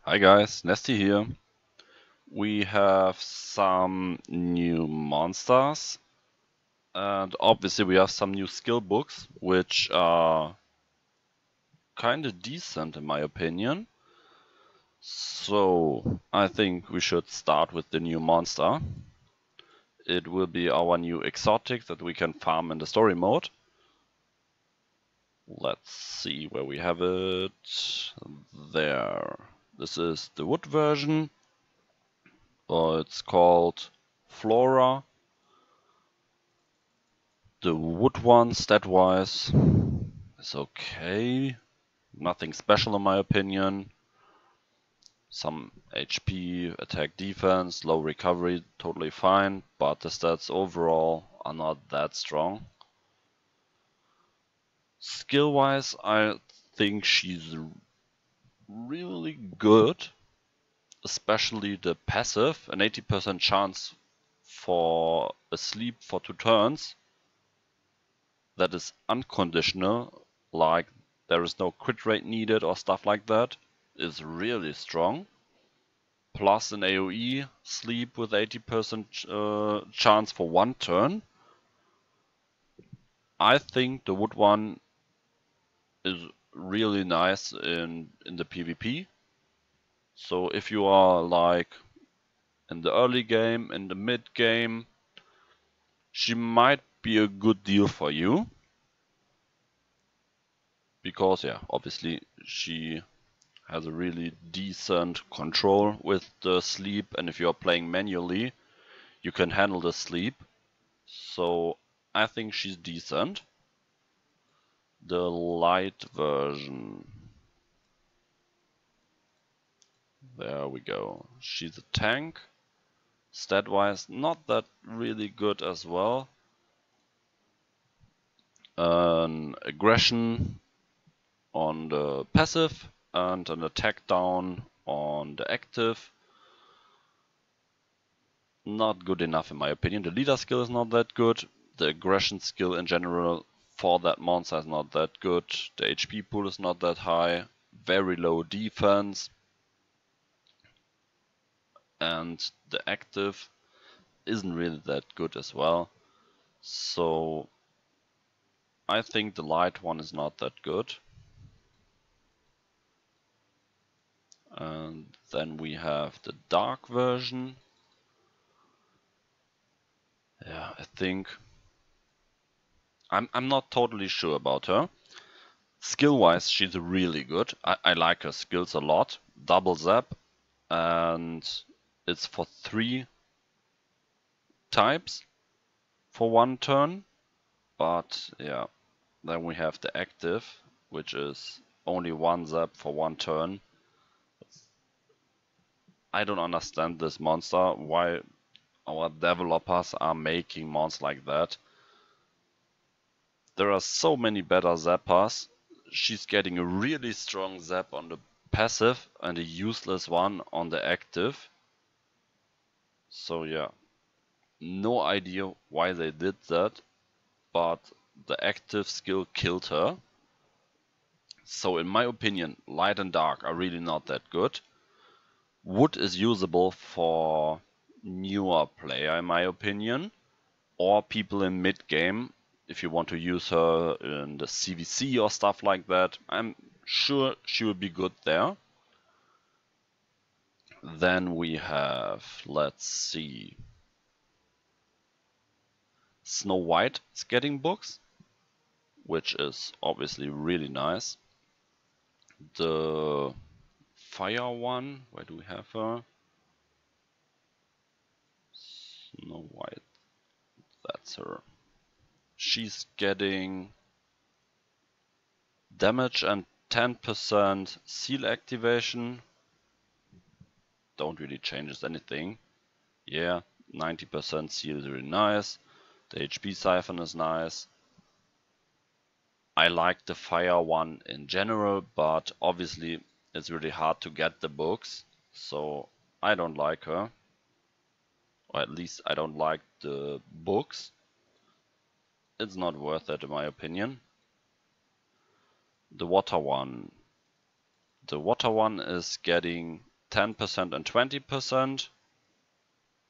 Hi guys, Nesty here. We have some new monsters and obviously we have some new skill books which are kinda decent in my opinion. So I think we should start with the new monster. It will be our new exotic that we can farm in the story mode. Let's see where we have it. There. This is the wood version. It's called Flora. The wood one, stat-wise, is okay. Nothing special in my opinion. Some HP, attack, defense, low recovery, totally fine, but the stats overall are not that strong. Skill-wise, I think she's really good, especially the passive, an 80% chance for a sleep for 2 turns. That is unconditional, like there is no crit rate needed or stuff like that, is really strong. Plus an AoE sleep with 80% chance for 1 turn. I think the wood one is really nice in the PvP. So if you are like in the early game, in the mid game, she might be a good deal for you. Because yeah, obviously she has a really decent control with the sleep, and if you're playing manually, you can handle the sleep. So I think she's decent. The light version. There we go. She's a tank. Stat-wise, not that really good as well. An aggression on the passive and an attack down on the active. Not good enough in my opinion. The leader skill is not that good. The aggression skill in general for that monster is not that good. The HP pool is not that high. Very low defense. And the active isn't really that good as well. So I think the light one is not that good. And then we have the dark version. Yeah, I think I'm not totally sure about her. Skill-wise, she's really good. I like her skills a lot. Double zap, and it's for 3 types for 1 turn. But yeah, then we have the active, which is only 1 zap for 1 turn. I don't understand this monster, why our developers are making mons like that. There are so many better zappers. She's getting a really strong zap on the passive and a useless one on the active. So yeah, no idea why they did that, but the active skill killed her. So in my opinion, light and dark are really not that good. Wood is usable for newer player in my opinion, or people in mid game if you want to use her in the CVC or stuff like that. I'm sure she will be good there. Then we have, let's see, Snow White is getting books, which is obviously really nice. The fire one, where do we have her? Snow White, that's her. She's getting damage and 10% seal activation. Don't really changes anything. Yeah, 90% seal is really nice. The HP siphon is nice. I like the fire one in general, but obviously it's really hard to get the books, so I don't like her. Or at least I don't like the books. It's not worth it in my opinion. The water one. The water one is getting 10% and 20%.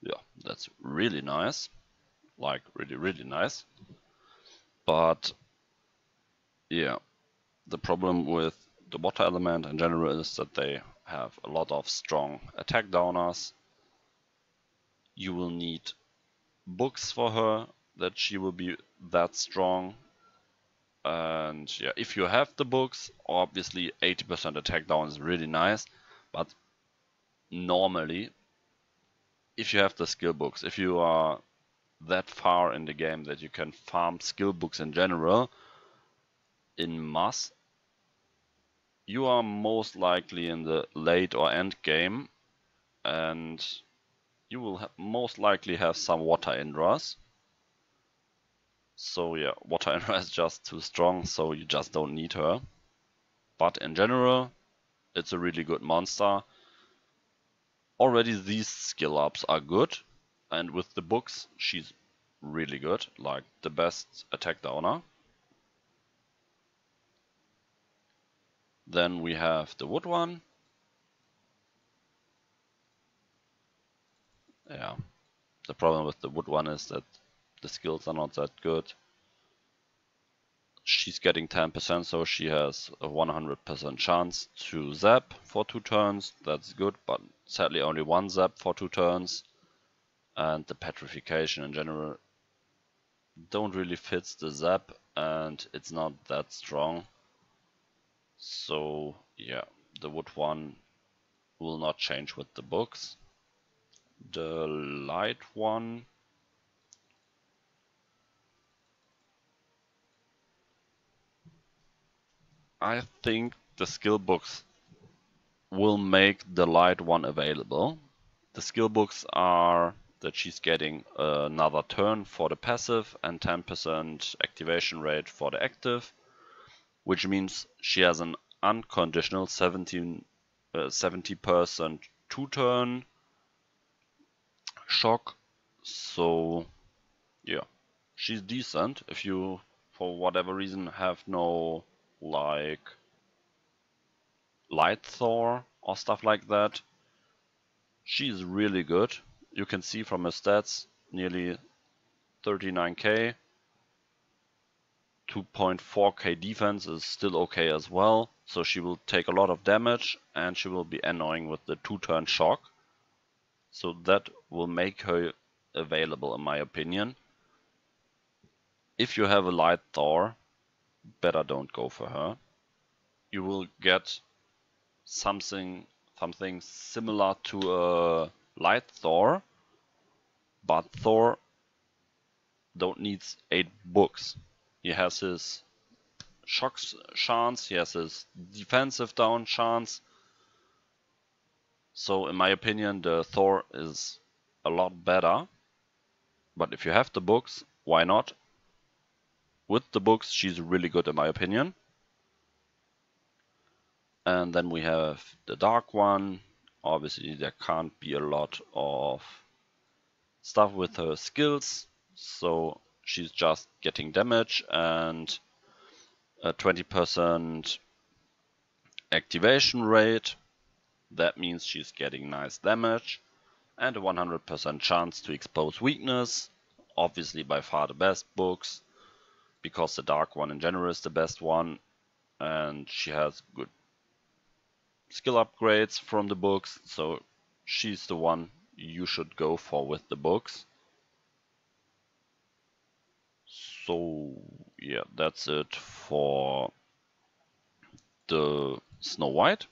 Yeah, that's really nice. Like, really, really nice. But yeah, the problem with the water element in general is that they have a lot of strong attack downers. You will need books for her that she will be that strong. And yeah, if you have the books, obviously 80% attack down is really nice. But normally, if you have the skill books, if you are that far in the game that you can farm skill books in general, in mass, you are most likely in the late or end game, and you will most likely have some water Indras. So yeah, water Indra is just too strong, so you just don't need her. But in general, it's a really good monster. Already these skill ups are good, and with the books, she's really good, like the best attack downer. Then we have the wood one. Yeah, the problem with the wood one is that the skills are not that good. She's getting 10%, so she has a 100% chance to zap for 2 turns. That's good, but sadly only 1 zap for 2 turns. And the petrification in general don't really fit the zap, and it's not that strong. So yeah, the wood one will not change with the books. The light one, I think the skill books will make the light one available. The skill books are that she's getting another turn for the passive and 10% activation rate for the active, which means she has an unconditional 70% 2-turn shock. So yeah, she's decent if you, for whatever reason, have no like light Thor or stuff like that. She's really good. You can see from her stats, nearly 39k. 2.4k defense is still okay as well, so she will take a lot of damage and she will be annoying with the 2-turn shock. So that will make her available in my opinion. If you have a light Thor, better don't go for her. You will get something similar to a light Thor, but Thor don't needs 8 books. He has his shock chance, he has his defensive down chance. So in my opinion, the Thor is a lot better. But if you have the books, why not? With the books, she's really good in my opinion. And then we have the dark one. Obviously, there can't be a lot of stuff with her skills, so she's just getting damage and a 20% activation rate. That means she's getting nice damage and a 100% chance to expose weakness. Obviously by far the best books, because the dark one in general is the best one, and she has good skill upgrades from the books, so she's the one you should go for with the books. So yeah, that's it for the Snow White.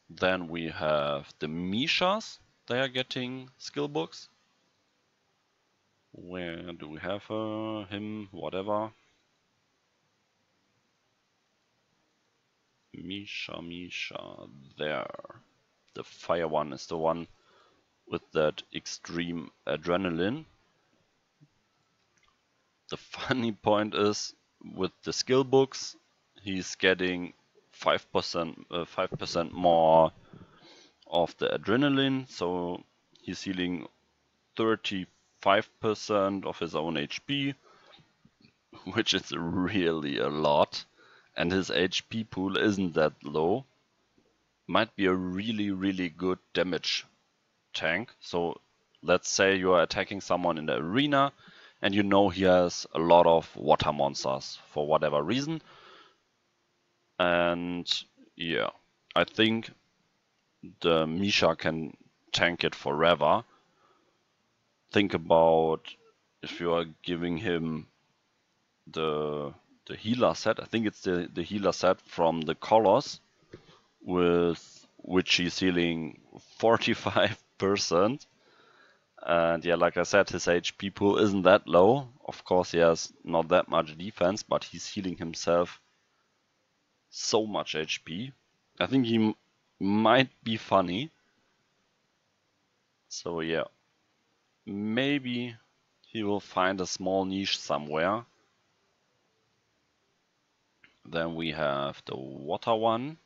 Then we have the Mishas. They are getting skill books. Where do we have her? Him? Whatever. Misha. There. The fire one is the one with that extreme adrenaline. The funny point is, with the skill books, he's getting 5% more of the adrenaline, so he's healing 35% of his own HP, which is really a lot, and his HP pool isn't that low. might be a really good damage tank. So let's say you are attacking someone in the arena and you know he has a lot of water monsters for whatever reason. And yeah, I think the Misha can tank it forever. Think about if you are giving him the healer set. I think it's the healer set from the Colossus, with which he's healing 45%. And yeah, like I said, his HP pool isn't that low. Of course, he has not that much defense, but he's healing himself so much HP. I think he might be funny. So yeah, maybe he will find a small niche somewhere. Then we have the water one.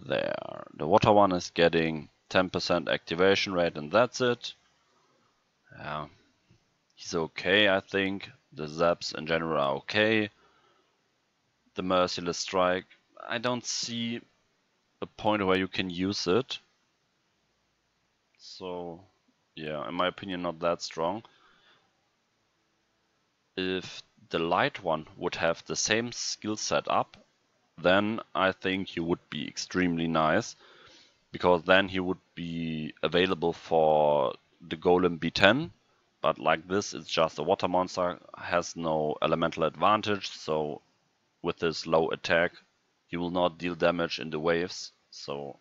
There. The water one is getting 10% activation rate and that's it. Yeah. He's okay, I think. The zaps in general are okay. The Merciless Strike, I don't see a point where you can use it. So, yeah, in my opinion, not that strong. If the light one would have the same skill set up, then I think he would be extremely nice, because then he would be available for the Golem B10. But like this, it's just a water monster, has no elemental advantage, so with his low attack, he will not deal damage in the waves. So,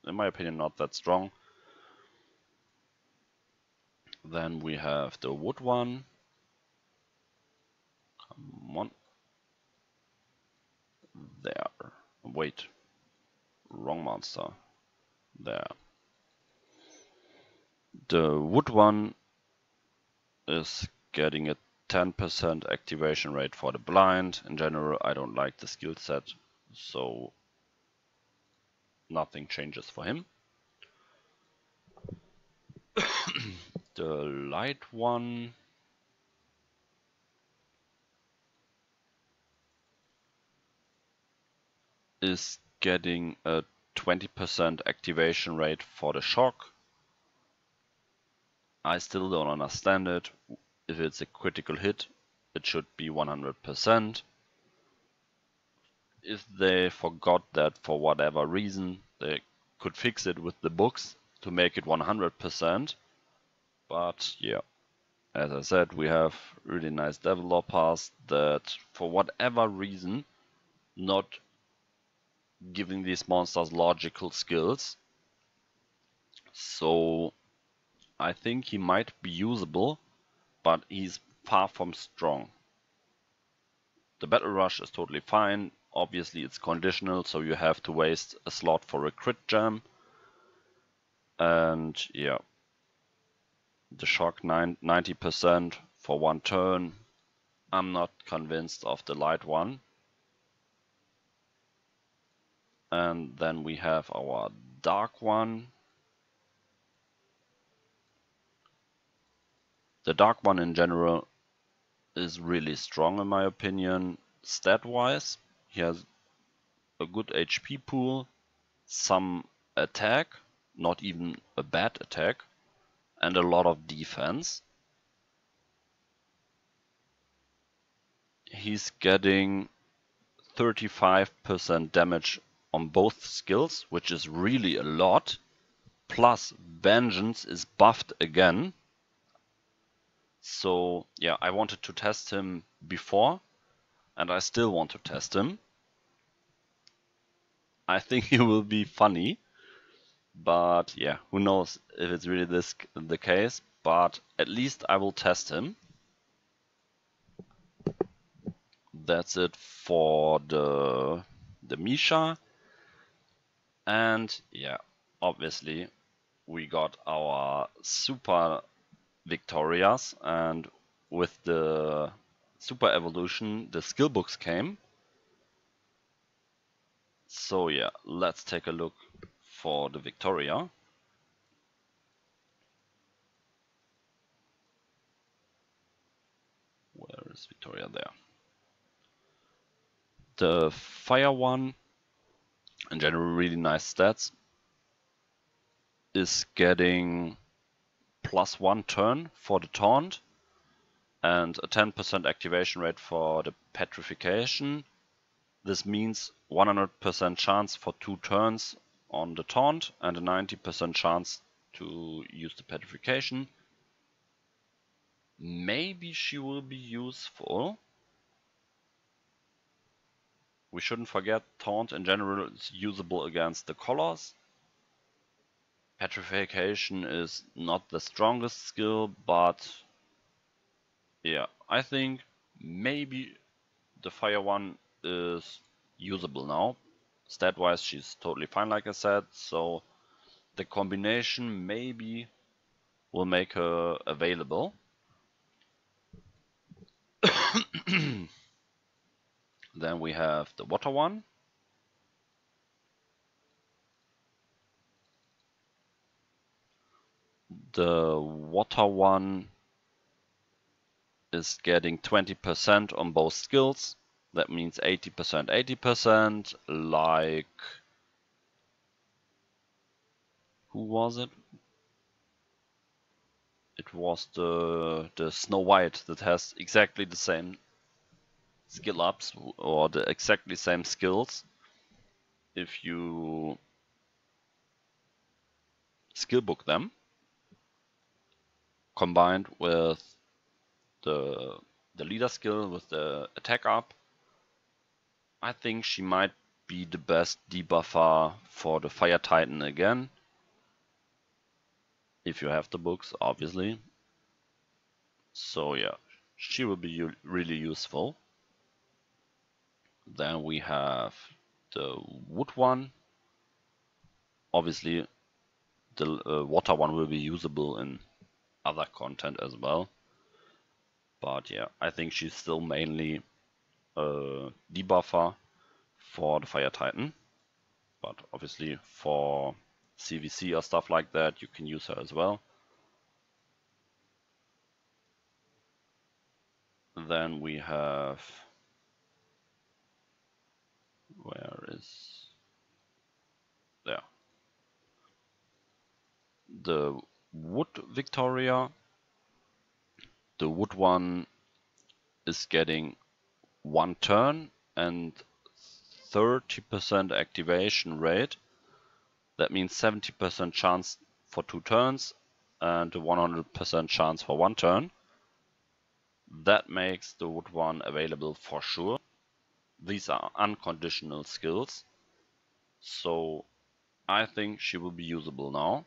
in my opinion, not that strong. Then we have the wood one. Come on. There. Wait. Wrong monster. There. The wood one is getting a 10% activation rate for the blind. In general, I don't like the skill set, so nothing changes for him. The light one is getting a 20% activation rate for the shock. I still don't understand it. If it's a critical hit, it should be 100%. If they forgot that for whatever reason, they could fix it with the books to make it 100%. But yeah, as I said, we have really nice developers that for whatever reason not giving these monsters logical skills. So I think he might be usable, but he's far from strong. The Battle Rush is totally fine. Obviously it's conditional, so you have to waste a slot for a crit gem. And yeah, the shock 90% for one turn. I'm not convinced of the light one. And then we have our dark one. The dark one in general is really strong in my opinion. Stat wise, he has a good HP pool, some attack, not even a bad attack, and a lot of defense. He's getting 35% damage on both skills, which is really a lot. Plus Vengeance is buffed again. So yeah, I wanted to test him before, and I still want to test him. I think he will be funny, but yeah, who knows if it's really the case, but at least I will test him. That's it for the Misha. And yeah, obviously we got our super Victorias, and with the super evolution the skill books came. So yeah, let's take a look for the Victoria. Where is Victoria? There. The fire one, in general really nice stats, is getting +1 turn for the taunt and a 10% activation rate for the petrification. This means 100% chance for 2 turns on the taunt and a 90% chance to use the petrification. Maybe she will be useful. We shouldn't forget taunt in general is usable against the colors. Petrification is not the strongest skill, but yeah, I think maybe the fire one is usable now. Stat wise she's totally fine like I said, so the combination maybe will make her available. Then we have the water one. The water one is getting 20% on both skills. That means 80%, 80%, like... Who was it? It was the Snow White that has exactly the same skill ups or the exactly same skills. If you skill book them, combined with the leader skill with the attack up, I think she might be the best debuffer for the Fire Titan again. If you have the books, obviously. So yeah, she will be really useful. Then we have the wood one. Obviously, the water one will be usable in other content as well. But yeah, I think she's still mainly a debuffer for the Fire Titan. But obviously for CVC or stuff like that, you can use her as well. Then we have... Where is... There. The wood Victoria. The wood one is getting 1 turn and 30% activation rate. That means 70% chance for 2 turns and a 100% chance for 1 turn. That makes the wood one available for sure. These are unconditional skills, so I think she will be usable now,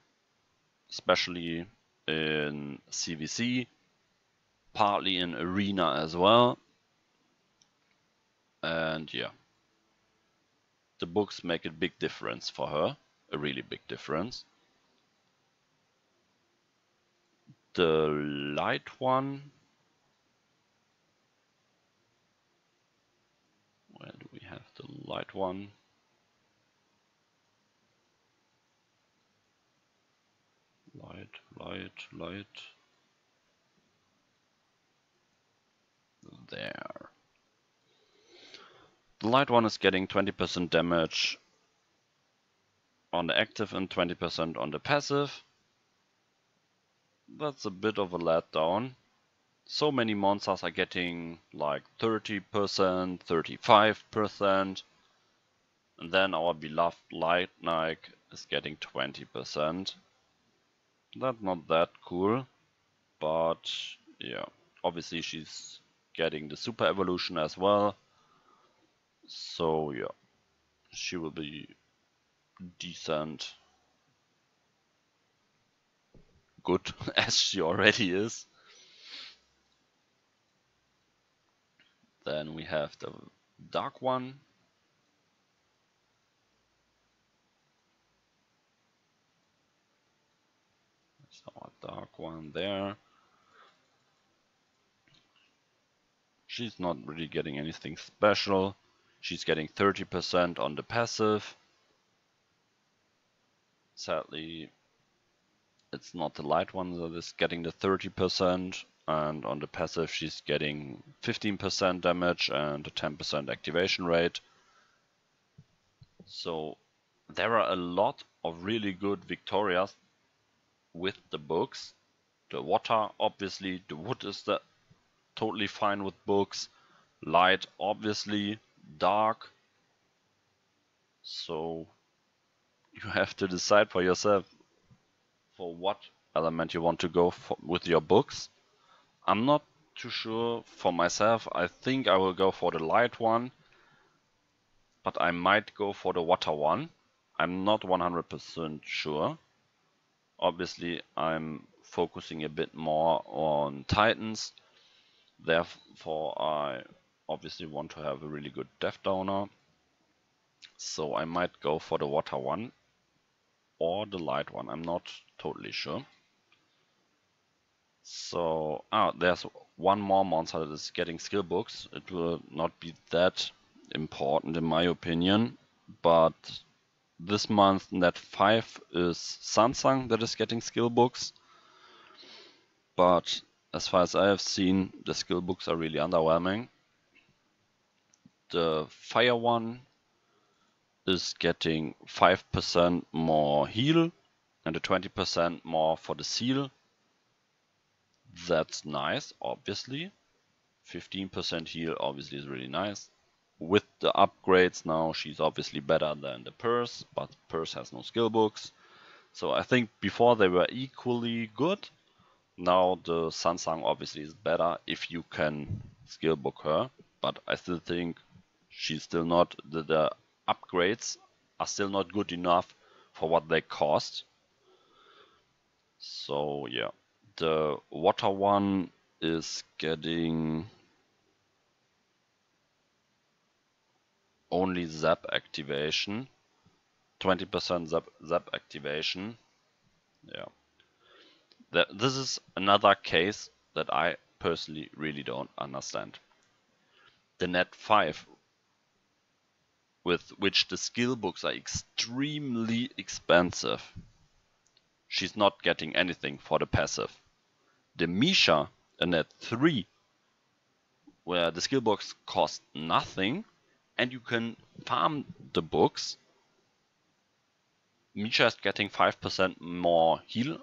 especially in CVC, partly in Arena as well. And yeah, the books make a big difference for her, a really big difference. The light one, where do we have the light one? Light. There. The light one is getting 20% damage on the active and 20% on the passive. That's a bit of a letdown. So many monsters are getting like 30%, 35%. And then our beloved Light Knight is getting 20%. That's not that cool. But yeah, obviously she's getting the super evolution as well. So yeah, she will be decent. Good, as she already is. Then we have the dark one. That's our dark one there. She's not really getting anything special. She's getting 30% on the passive. Sadly, it's not the light one that is getting the 30%. and on the passive she's getting 15% damage and a 10% activation rate. So there are a lot of really good Victorias with the books. The water, obviously, the wood is totally fine with books. Light, obviously, dark. So you have to decide for yourself for what element you want to go for with your books. I'm not too sure for myself. I think I will go for the light one, but I might go for the water one. I'm not 100% sure. Obviously, I'm focusing a bit more on Titans. Therefore, I obviously want to have a really good Death Downer. So I might go for the water one or the light one. I'm not totally sure. So, there's one more monster that is getting skill books. It will not be that important in my opinion, but this month net 5 is Sansang that is getting skill books. But as far as I have seen, the skill books are really underwhelming. The fire one is getting 5% more heal and a 20% more for the seal. That's nice, obviously. 15% heal obviously is really nice. With the upgrades now, she's obviously better than the Purse, but Purse has no skill books. So I think before they were equally good. Now the Sansang obviously is better if you can skill book her, but I still think she's still not, the upgrades are still not good enough for what they cost. So yeah, the water one is getting only zap activation, 20% zap activation. Yeah, this is another case that I personally really don't understand. The net 5, with which the skill books are extremely expensive, she's not getting anything for the passive. The Misha, a net 3, where the skill books cost nothing and you can farm the books, Misha is getting 5% more heal,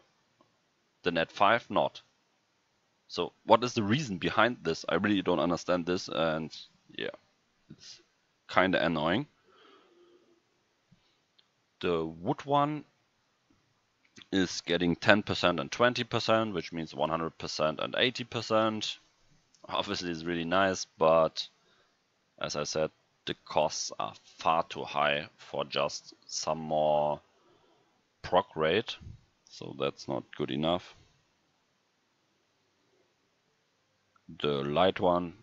the net 5 not. So what is the reason behind this? I really don't understand this, and yeah, it's kinda annoying. The wood one is getting 10% and 20%, which means 100% and 80%. Obviously it's really nice, but as I said, the costs are far too high for just some more proc rate, so that's not good enough. The light one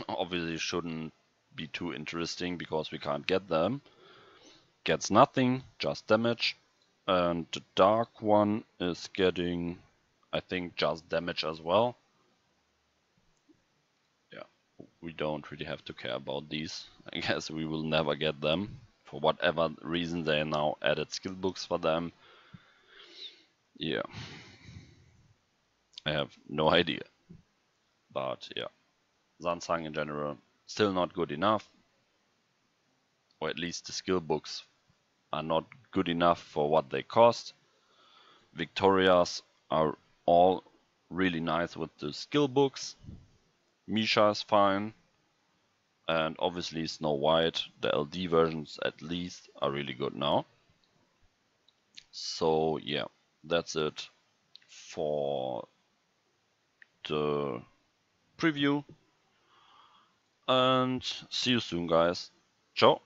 obviously shouldn't be too interesting because we can't get them. Gets nothing, just damage. And the dark one is getting, I think, just damage as well. Yeah, we don't really have to care about these. I guess we will never get them. For whatever reason they now added skill books for them. Yeah, I have no idea. But yeah, Sansang in general, still not good enough. Or at least the skill books are not good enough for what they cost. Victorias are all really nice with the skill books. Misha is fine. And obviously Snow White, the LD versions at least, are really good now. So yeah, that's it for the preview. And see you soon, guys. Ciao.